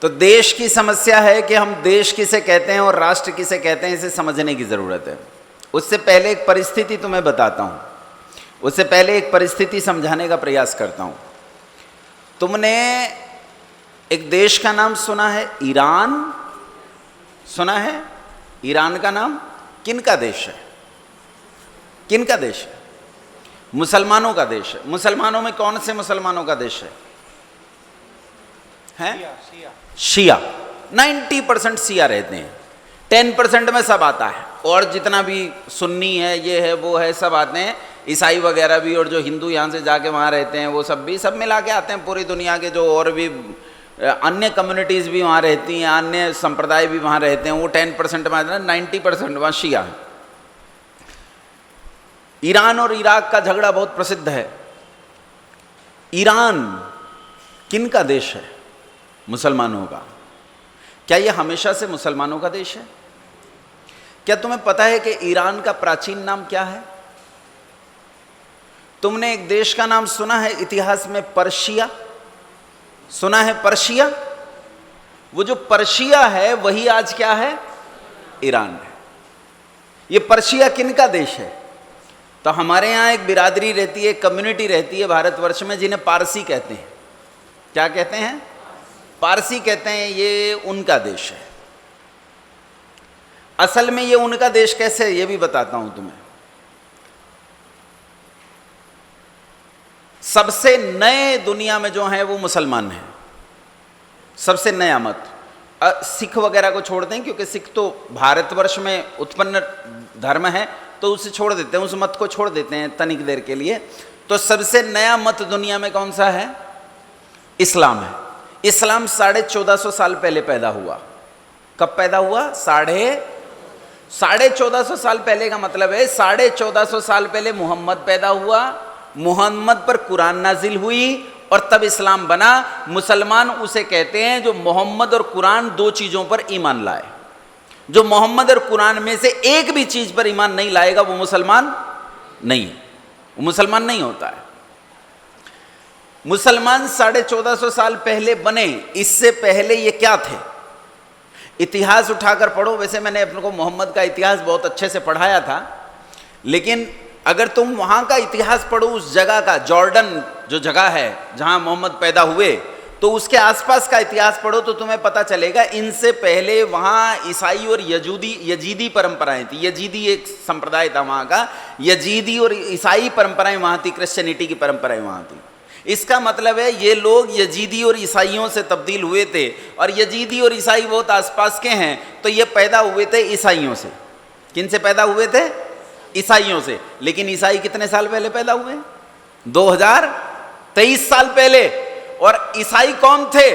तो देश की समस्या है कि हम देश किसे कहते हैं और राष्ट्र किसे कहते हैं, इसे समझने की ज़रूरत है। उससे पहले एक परिस्थिति तुम्हें बताता हूँ, उससे पहले एक परिस्थिति समझाने का प्रयास करता हूँ। तुमने एक देश का नाम सुना है, ईरान सुना है? ईरान का नाम किन का देश है? किन का देश है? मुसलमानों का देश है। मुसलमानों में कौन से मुसलमानों का देश है? शिया। 90% शिया रहते हैं, 10% में सब आता है, और जितना भी सुन्नी है, ये है, वो है, सब आते हैं, ईसाई वगैरह भी, और जो हिंदू यहाँ से जाके वहाँ रहते हैं वो सब भी, सब मिला के आते हैं। पूरी दुनिया के जो और भी अन्य कम्युनिटीज़ भी वहाँ रहती हैं, अन्य संप्रदाय भी वहाँ रहते हैं, वो 10% में आते हैं, 90% वहाँ शिया है। ईरान और इराक का झगड़ा बहुत प्रसिद्ध है। ईरान किन का देश है? मुसलमानों का। क्या यह हमेशा से मुसलमानों का देश है? क्या तुम्हें पता है कि ईरान का प्राचीन नाम क्या है? तुमने एक देश का नाम सुना है इतिहास में, पर्शिया? सुना है पर्शिया? वो जो पर्शिया है वही आज क्या है? ईरान है। ये पर्शिया किन का देश है? तो हमारे यहाँ एक बिरादरी रहती है, कम्युनिटी रहती है भारतवर्ष में, जिन्हें पारसी कहते हैं। क्या कहते हैं? पारसी कहते हैं। ये उनका देश है। असल में ये उनका देश कैसे है ये भी बताता हूं तुम्हें। सबसे नए दुनिया में जो है वो मुसलमान हैं, सबसे नया मत। सिख वगैरह को छोड़ते हैं क्योंकि सिख तो भारतवर्ष में उत्पन्न धर्म है, तो उसे छोड़ देते हैं, उस मत को छोड़ देते हैं तनिक देर के लिए। तो सबसे नया मत दुनिया में कौन सा है? इस्लाम है। इस्लाम 1450 साल पहले पैदा हुआ। कब पैदा हुआ? 1450 साल पहले का मतलब है 1450 साल पहले मोहम्मद पैदा हुआ, मोहम्मद पर कुरान नाजिल हुई और तब इस्लाम बना। मुसलमान उसे कहते हैं जो मोहम्मद और कुरान दो चीज़ों पर ईमान लाए। जो मोहम्मद और कुरान में से एक भी चीज़ पर ईमान नहीं लाएगा वो मुसलमान नहीं है, वो मुसलमान नहीं होता है। मुसलमान 1450 साल पहले बने। इससे पहले ये क्या थे? इतिहास उठाकर पढ़ो। वैसे मैंने अपने को मोहम्मद का इतिहास बहुत अच्छे से पढ़ाया था, लेकिन अगर तुम वहाँ का इतिहास पढ़ो, उस जगह का, जॉर्डन जो जगह है जहाँ मोहम्मद पैदा हुए, तो उसके आसपास का इतिहास पढ़ो तो तुम्हें पता चलेगा इनसे पहले वहाँ ईसाई और यजीदी परंपराएं थी। यजीदी एक संप्रदाय था वहाँ का, यजीदी और ईसाई परंपराएं वहाँ थी, क्रिश्चियनिटी की परंपराएं वहाँ थी। इसका मतलब है ये लोग यजीदी और ईसाइयों से तब्दील हुए थे, और यजीदी और ईसाई बहुत आसपास के हैं, तो ये पैदा हुए थे ईसाइयों से। किन से पैदा हुए थे? ईसाइयों से। लेकिन ईसाई कितने साल पहले पैदा हुए? 2023 साल पहले। और ईसाई कौन थे?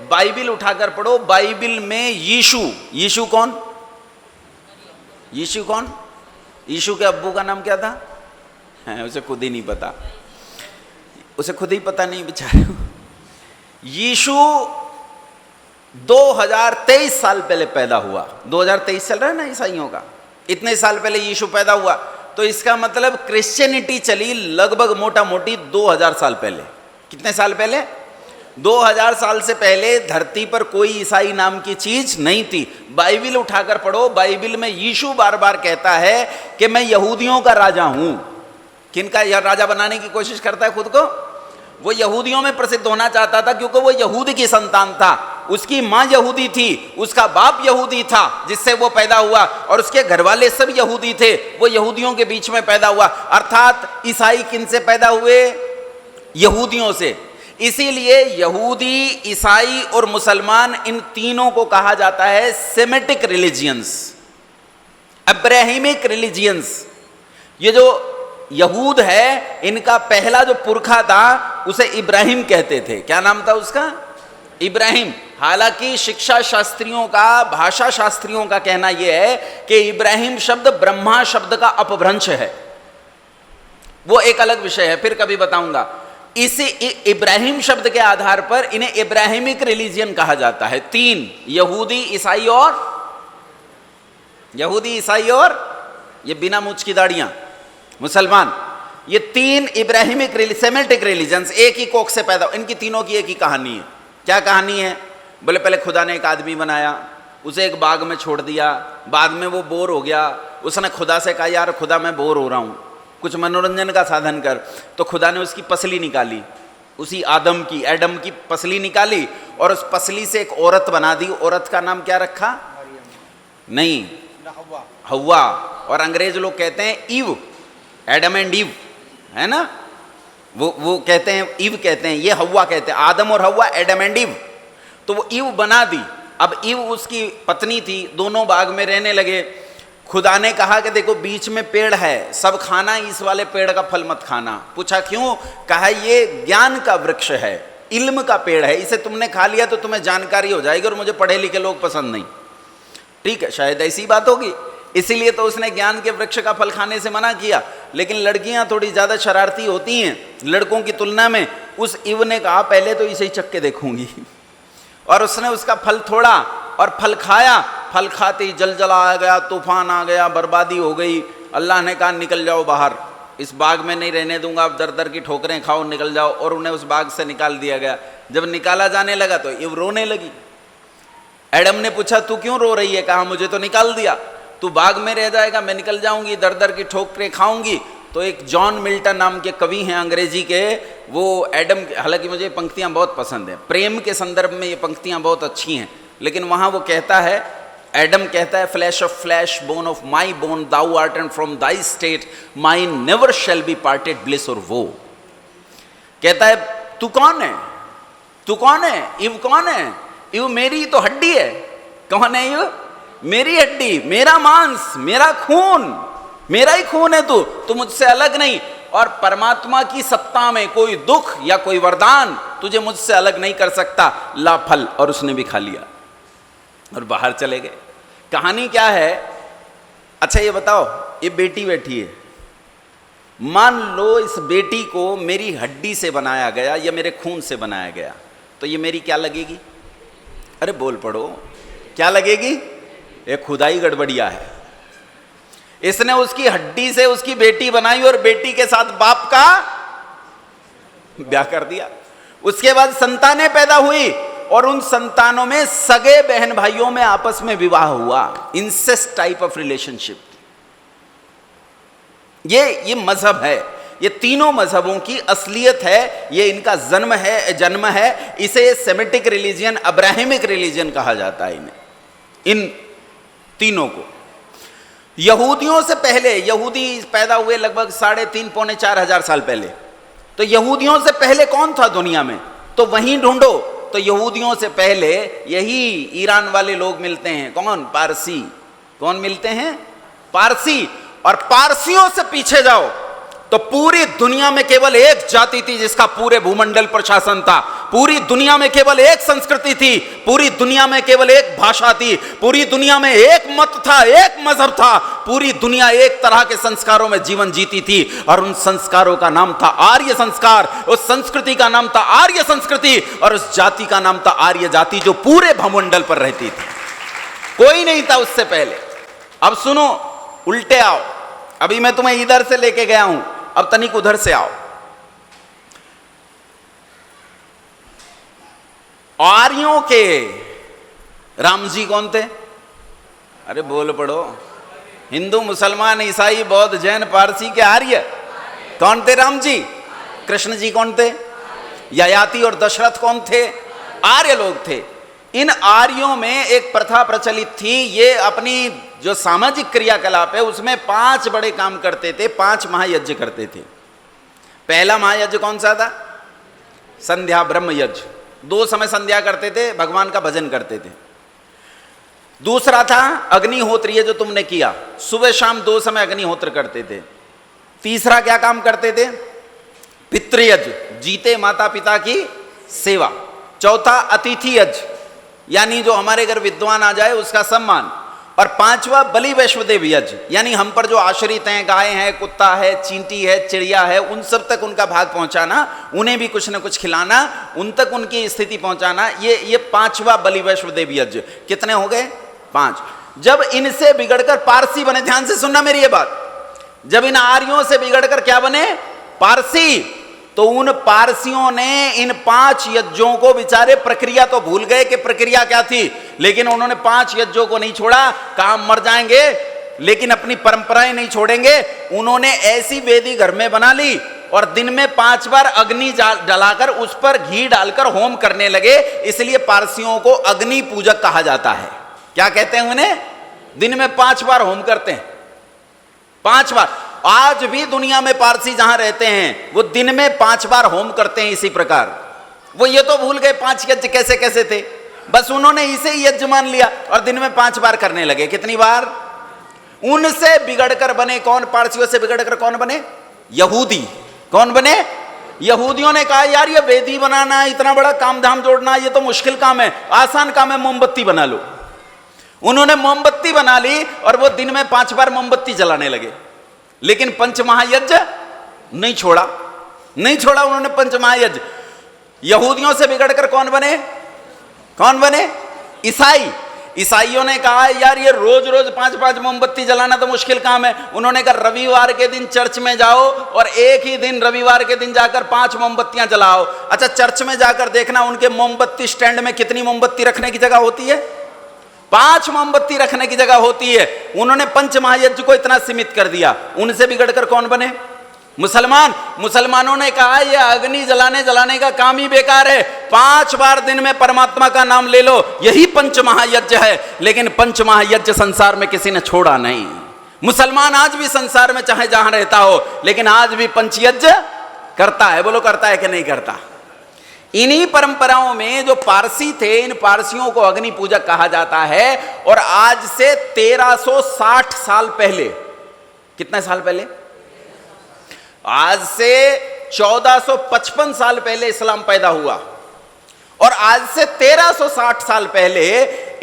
बाइबिल उठाकर पढ़ो। बाइबिल में यीशु कौन? यीशु कौन? यीशु के अब्बू का नाम क्या था? उसे खुद ही नहीं पता, उसे खुद ही पता नहीं बेचारे। यीशु 2023 साल पहले पैदा हुआ। 2023 चल रहा है ना ईसाइयों का, इतने साल पहले यीशु पैदा हुआ। तो इसका मतलब क्रिश्चियनिटी चली लगभग मोटा मोटी 2000 साल पहले। कितने साल पहले? 2000 साल से पहले धरती पर कोई ईसाई नाम की चीज नहीं थी। बाइबिल उठाकर पढ़ो। बाइबिल में यीशु बार बार कहता है कि मैं यहूदियों का राजा हूं। किनका राजा बनाने की कोशिश करता है खुद को? वो यहूदियों में प्रसिद्ध होना चाहता था क्योंकि वो यहूदी की संतान था। उसकी माँ यहूदी थी, उसका बाप यहूदी था जिससे वो पैदा हुआ, और उसके घर वाले सब यहूदी थे। वो यहूदियों के बीच में पैदा हुआ। अर्थात ईसाई किन से पैदा हुए? यहूदियों से। इसीलिए यहूदी, ईसाई और मुसलमान, इन तीनों को कहा जाता है सेमेटिक रिलीजियंस, अब्राहिमिक रिलीजियंस। ये जो यहूद है, इनका पहला जो पुरखा था उसे इब्राहिम कहते थे। क्या नाम था उसका? इब्राहिम। हालांकि शिक्षा शास्त्रियों का, भाषा शास्त्रियों का कहना यह है कि इब्राहिम शब्द ब्रह्मा शब्द का अपभ्रंश है। वो एक अलग विषय है, फिर कभी बताऊंगा। इसी इब्राहिम शब्द के आधार पर इन्हें इब्राहिमिक रिलीजियन कहा जाता है। तीन, यहूदी, ईसाई और ये बिना मूछ की दाढ़ियां मुसलमान। ये तीन इब्राहिमिक सेमेटिक रिलीजन्स एक ही कोख से पैदा, इनकी तीनों की एक ही कहानी है। क्या कहानी है? बोले पहले खुदा ने एक आदमी बनाया, उसे एक बाग में छोड़ दिया, बाद में वो बोर हो गया, उसने खुदा से कहा यार खुदा मैं बोर हो रहा हूँ, कुछ मनोरंजन का साधन कर। तो खुदा ने उसकी पसली निकाली, उसी एडम की पसली निकाली और उस पसली से एक औरत बना दी। औरत का नाम क्या रखा? नहीं, हव्वा। और अंग्रेज लोग कहते हैं ईव, एडम एंड ईव, है ना, वो कहते हैं ईव कहते हैं, ये हव्वा कहते हैं। आदम और हव्वा, एडम एंड ईव। तो वो ईव बना दी। अब ईव उसकी पत्नी थी, दोनों बाग में रहने लगे। खुदा ने कहा कि देखो बीच में पेड़ है, सब खाना, इस वाले पेड़ का फल मत खाना। पूछा क्यों? कहा ये ज्ञान का वृक्ष है, इल्म का पेड़ है, इसे तुमने खा लिया तो तुम्हें जानकारी हो जाएगी और मुझे पढ़े लिखे लोग पसंद नहीं। ठीक है, शायद ऐसी बात होगी, इसीलिए तो उसने ज्ञान के वृक्ष का फल खाने से मना किया। लेकिन लड़कियां थोड़ी ज़्यादा शरारती होती हैं लड़कों की तुलना में। उस ईव ने कहा पहले तो इसे ही चख के देखूंगी और उसने उसका फल तोड़ा और फल खाया। फल खाते ही जलजला आ गया, तूफान आ गया, बर्बादी हो गई। अल्लाह ने कहा निकल जाओ बाहर, इस बाग में नहीं रहने दूंगा, अब दर दर की ठोकरें खाओ, निकल जाओ। और उन्हें उस बाग से निकाल दिया गया। जब निकाला जाने लगा तो ईव रोने लगी। एडम ने पूछा तू क्यों रो रही है? कहा मुझे तो निकाल दिया, तू बाग में रह जाएगा, मैं निकल जाऊंगी, दर दर की ठोकरें खाऊंगी। तो एक जॉन मिल्टन नाम के कवि हैं अंग्रेजी के, वो एडम, हालांकि मुझे ये पंक्तियां बहुत पसंद हैं, प्रेम के संदर्भ में ये पंक्तियां बहुत अच्छी हैं, लेकिन वहां वो कहता है, एडम कहता है, flesh of flesh, bone of my bone, thou art and from thy state, mine never shall be parted, bliss or woe. कहता है तू कौन है? तू कौन है? ईव कौन है? ईव मेरी तो हड्डी है। कौन है ईव? मेरी हड्डी, मेरा मांस, मेरा खून, मेरा ही खून है तू मुझसे अलग नहीं। और परमात्मा की सत्ता में कोई दुख या कोई वरदान तुझे मुझसे अलग नहीं कर सकता, ला फल। और उसने भी खा लिया और बाहर चले गए। कहानी क्या है? अच्छा ये बताओ, ये बेटी बैठी है, मान लो इस बेटी को मेरी हड्डी से बनाया गया या मेरे खून से बनाया गया, तो ये मेरी क्या लगेगी? अरे बोल पड़ो, क्या लगेगी? ये खुदाई गड़बड़िया है। इसने उसकी हड्डी से उसकी बेटी बनाई और बेटी के साथ बाप का ब्याह कर दिया। उसके बाद संतानें पैदा हुई और उन संतानों में सगे बहन भाइयों में आपस में विवाह हुआ, इंसेस्ट टाइप ऑफ रिलेशनशिप। ये मजहब है, ये तीनों मजहबों की असलियत है, ये इनका जन्म है। इसे सेमेटिक रिलीजियन, अब्राहमिक रिलीजियन कहा जाता है इन्हें, इन तीनों को। यहूदियों से पहले, यहूदी पैदा हुए लगभग 3.5 पौने 4 हजार साल पहले। तो यहूदियों से पहले कौन था दुनिया में? तो वहीं ढूंढो। तो यहूदियों से पहले यही ईरान वाले लोग मिलते हैं। कौन? पारसी। कौन मिलते हैं? पारसी। और पारसियों से पीछे जाओ तो पूरी दुनिया में केवल एक जाति थी जिसका पूरे भूमंडल पर शासन था। पूरी दुनिया में केवल एक संस्कृति थी, पूरी दुनिया में केवल एक भाषा थी, पूरी दुनिया में एक मत था, एक मजहब था, पूरी दुनिया एक तरह के संस्कारों में जीवन जीती थी। और उन संस्कारों का नाम था आर्य संस्कार, उस संस्कृति का नाम था आर्य संस्कृति, और उस जाति का नाम था आर्य जाति, जो पूरे भूमंडल पर रहती थी। कोई नहीं था उससे पहले। अब सुनो, उल्टे आओ। अभी मैं तुम्हें इधर से लेके गया हूं, अब तनिक उधर से आओ। आर्यों के राम जी कौन थे? अरे बोल पड़ो। हिंदू, मुसलमान, ईसाई, बौद्ध, जैन, पारसी के आर्य कौन थे? राम जी। कृष्ण जी कौन थे? ययाति और दशरथ कौन थे? आर्य लोग थे। इन आर्यों में एक प्रथा प्रचलित थी, ये अपनी जो सामाजिक क्रियाकलाप है उसमें 5 बड़े काम करते थे, 5 महायज्ञ करते थे। पहला महायज्ञ कौन सा था? संध्या ब्रह्म यज्ञ। 2 समय संध्या करते थे, भगवान का भजन करते थे। दूसरा था अग्निहोत्र, ये जो तुमने किया, सुबह शाम 2 समय अग्निहोत्र करते थे। तीसरा क्या काम करते थे? पितृयज्ञ, जीते माता पिता की सेवा। चौथा अतिथि यज्ञ, यानी जो हमारे घर विद्वान आ जाए उसका सम्मान। और 5वां बलि वैश्वदेव यज्ञ, यानी हम पर जो आश्रित हैं, गाय है, कुत्ता है, चींटी है, चिड़िया है, उन सब तक उनका भाग पहुंचाना, उन्हें भी कुछ न कुछ खिलाना, उन तक उनकी स्थिति पहुंचाना। ये 5वां बलि वैश्वदेव यज्ञ। कितने हो गए? 5। जब इनसे बिगड़कर पारसी बने, ध्यान से सुनना मेरी ये बात, जब इन आर्यों से बिगड़कर क्या बने? पारसी, तो उन पारसियों ने इन 5 यज्ञों को, बेचारे प्रक्रिया तो भूल गए कि प्रक्रिया क्या थी, लेकिन उन्होंने 5 यज्ञों को नहीं छोड़ा। काम मर जाएंगे लेकिन अपनी परंपराएं नहीं छोड़ेंगे। उन्होंने ऐसी वेदी घर में बना ली और दिन में 5 बार अग्नि जलाकर उस पर घी डालकर होम करने लगे। इसलिए पारसियों को अग्नि पूजक कहा जाता है। क्या कहते हैं उन्हें? दिन में 5 बार होम करते हैं, 5 बार। आज भी दुनिया में पारसी जहां रहते हैं वो दिन में 5 बार होम करते हैं। इसी प्रकार वो ये तो भूल गए 5 यज्ञ कैसे कैसे थे, बस उन्होंने इसे ही यज्ञ मान लिया और दिन में 5 बार करने लगे। कितनी बार? उनसे बिगड़कर बने कौन? पारसियों से बिगड़कर कौन बने? यहूदी। कौन बने? यहूदियों ने कहा यार ये वेदी बनाना, इतना बड़ा काम धाम जोड़ना, ये तो मुश्किल काम है, आसान काम है, मोमबत्ती बना लो। उन्होंने मोमबत्ती बना ली और वो दिन में 5 बार मोमबत्ती जलाने लगे। लेकिन पंचमहायज्ञ नहीं छोड़ा, नहीं छोड़ा उन्होंने पंचमहायज्ञ। यहूदियों से बिगड़कर कौन बने? कौन बने? ईसाई। ईसाइयों ने कहा यार ये रोज रोज 5-5 मोमबत्ती जलाना तो मुश्किल काम है। उन्होंने कहा रविवार के दिन चर्च में जाओ और एक ही दिन रविवार के दिन जाकर 5 मोमबत्तियां जलाओ। अच्छा, चर्च में जाकर देखना उनके मोमबत्ती स्टैंड में कितनी मोमबत्ती रखने की जगह होती है? 5 मोमबत्ती रखने की जगह होती है। उन्होंने पंचमहायज्ञ को इतना सीमित कर दिया। उनसे बिगड़कर कौन बने? मुसलमान। मुसलमानों ने कहा यह अग्नि जलाने का काम ही बेकार है, 5 बार दिन में परमात्मा का नाम ले लो, यही पंचमहायज्ञ है। लेकिन पंचमहायज्ञ संसार में किसी ने छोड़ा नहीं। मुसलमान आज भी संसार में चाहे जहां रहता हो, लेकिन आज भी पंचयज्ञ करता है। बोलो करता है कि नहीं करता? इन्हीं परंपराओं में जो पारसी थे, इन पारसियों को अग्नि पूजक कहा जाता है। और आज से 1360 साल पहले, कितने साल पहले? आज से 1455 साल पहले इस्लाम पैदा हुआ और आज से 1360 साल पहले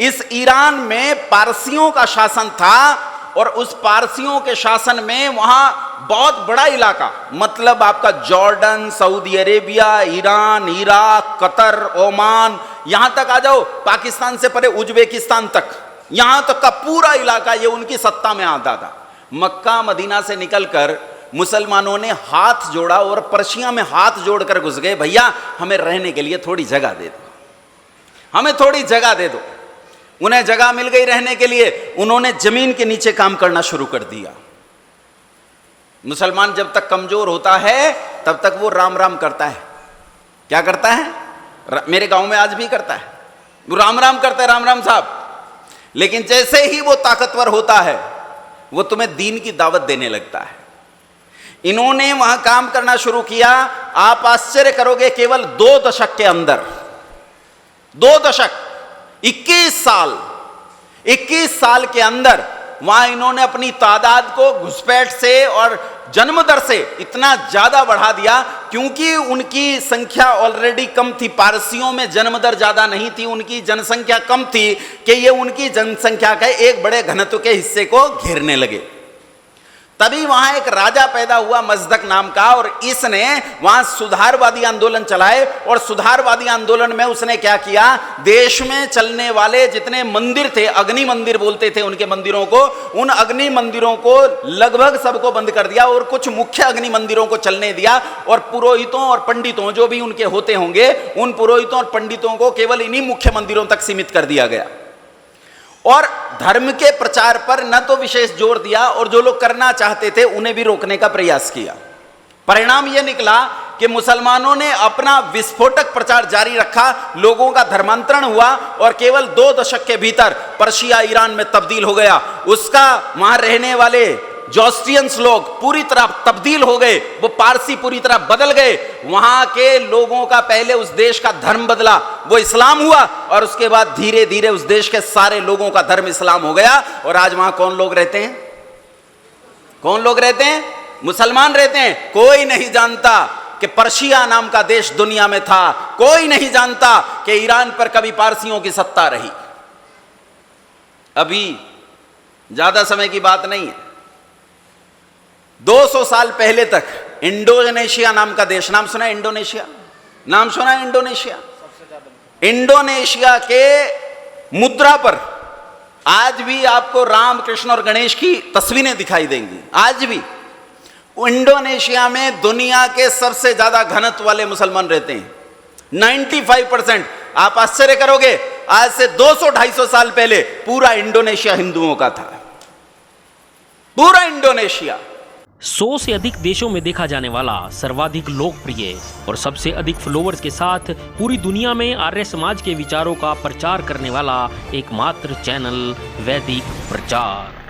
इस ईरान में पारसियों का शासन था। और उस पारसियों के शासन में वहां बहुत बड़ा इलाका, मतलब आपका Jordan, Saudi Arabia, Iran, Iraq, Qatar, Oman, यहां तक आ जाओ, पाकिस्तान से परे उज्बेकिस्तान तक, यहां तक का पूरा इलाका ये उनकी सत्ता में आता था। मक्का मदीना से निकलकर मुसलमानों ने हाथ जोड़ा और पर्शिया में हाथ जोड़कर घुस गए, भैया हमें रहने के लिए थोड़ी जगह दे दो, हमें थोड़ी जगह दे दो। उन्हें जगह मिल गई रहने के लिए, उन्होंने जमीन के नीचे काम करना शुरू कर दिया। मुसलमान जब तक कमजोर होता है तब तक वो राम राम करता है। क्या करता है? मेरे गांव में आज भी करता है, वो राम राम करता है, राम राम साहब। लेकिन जैसे ही वो ताकतवर होता है वो तुम्हें दीन की दावत देने लगता है। इन्होंने वहां काम करना शुरू किया। आप आश्चर्य करोगे, केवल 2 दशक के अंदर, 2 दशक, 21 साल के अंदर वहां इन्होंने अपनी तादाद को घुसपैठ से और जन्म दर से इतना ज्यादा बढ़ा दिया, क्योंकि उनकी संख्या ऑलरेडी कम थी। पारसियों में जन्म दर ज्यादा नहीं थी, उनकी जनसंख्या कम थी कि ये उनकी जनसंख्या के एक बड़े घनत्व के हिस्से को घेरने लगे। तभी वहां एक राजा पैदा हुआ मजदक नाम का, और इसने वहां सुधारवादी आंदोलन चलाए। और सुधारवादी आंदोलन में उसने क्या किया? देश में चलने वाले जितने मंदिर थे, अग्नि मंदिर बोलते थे उनके मंदिरों को, उन अग्नि मंदिरों को लगभग सबको बंद कर दिया और कुछ मुख्य अग्नि मंदिरों को चलने दिया। और पुरोहितों और पंडितों, जो भी उनके होते होंगे, उन पुरोहितों और पंडितों को केवल इन्हीं मुख्य मंदिरों तक सीमित कर दिया गया। और धर्म के प्रचार पर न तो विशेष जोर दिया, और जो लोग करना चाहते थे उन्हें भी रोकने का प्रयास किया। परिणाम यह निकला कि मुसलमानों ने अपना विस्फोटक प्रचार जारी रखा, लोगों का धर्मांतरण हुआ और केवल 2 दशक के भीतर पर्शिया ईरान में तब्दील हो गया। उसका वहां रहने वाले जोस्टियंस लोग पूरी तरह तब्दील हो गए, वो पारसी पूरी तरह बदल गए। वहां के लोगों का पहले उस देश का धर्म बदला, वो इस्लाम हुआ, और उसके बाद धीरे धीरे उस देश के सारे लोगों का धर्म इस्लाम हो गया। और आज वहां कौन लोग रहते हैं? कौन लोग रहते हैं? मुसलमान रहते हैं। कोई नहीं जानता कि पर्शिया नाम का देश दुनिया में था, कोई नहीं जानता कि ईरान पर कभी पारसियों की सत्ता रही। अभी ज्यादा समय की बात नहीं है, 200 साल पहले तक इंडोनेशिया नाम का देश, नाम सुना है इंडोनेशिया? नाम सुना है इंडोनेशिया? इंडोनेशिया के मुद्रा पर आज भी आपको राम, कृष्ण और गणेश की तस्वीरें दिखाई देंगी। आज भी इंडोनेशिया में दुनिया के सबसे ज्यादा घनत्व वाले मुसलमान रहते हैं, 95%। आप आश्चर्य करोगे, आज से 200-250 साल पहले पूरा इंडोनेशिया हिंदुओं का था, पूरा इंडोनेशिया। 100 से अधिक देशों में देखा जाने वाला, सर्वाधिक लोकप्रिय और सबसे अधिक फॉलोअर्स के साथ पूरी दुनिया में आर्य समाज के विचारों का प्रचार करने वाला एकमात्र चैनल वैदिक प्रचार।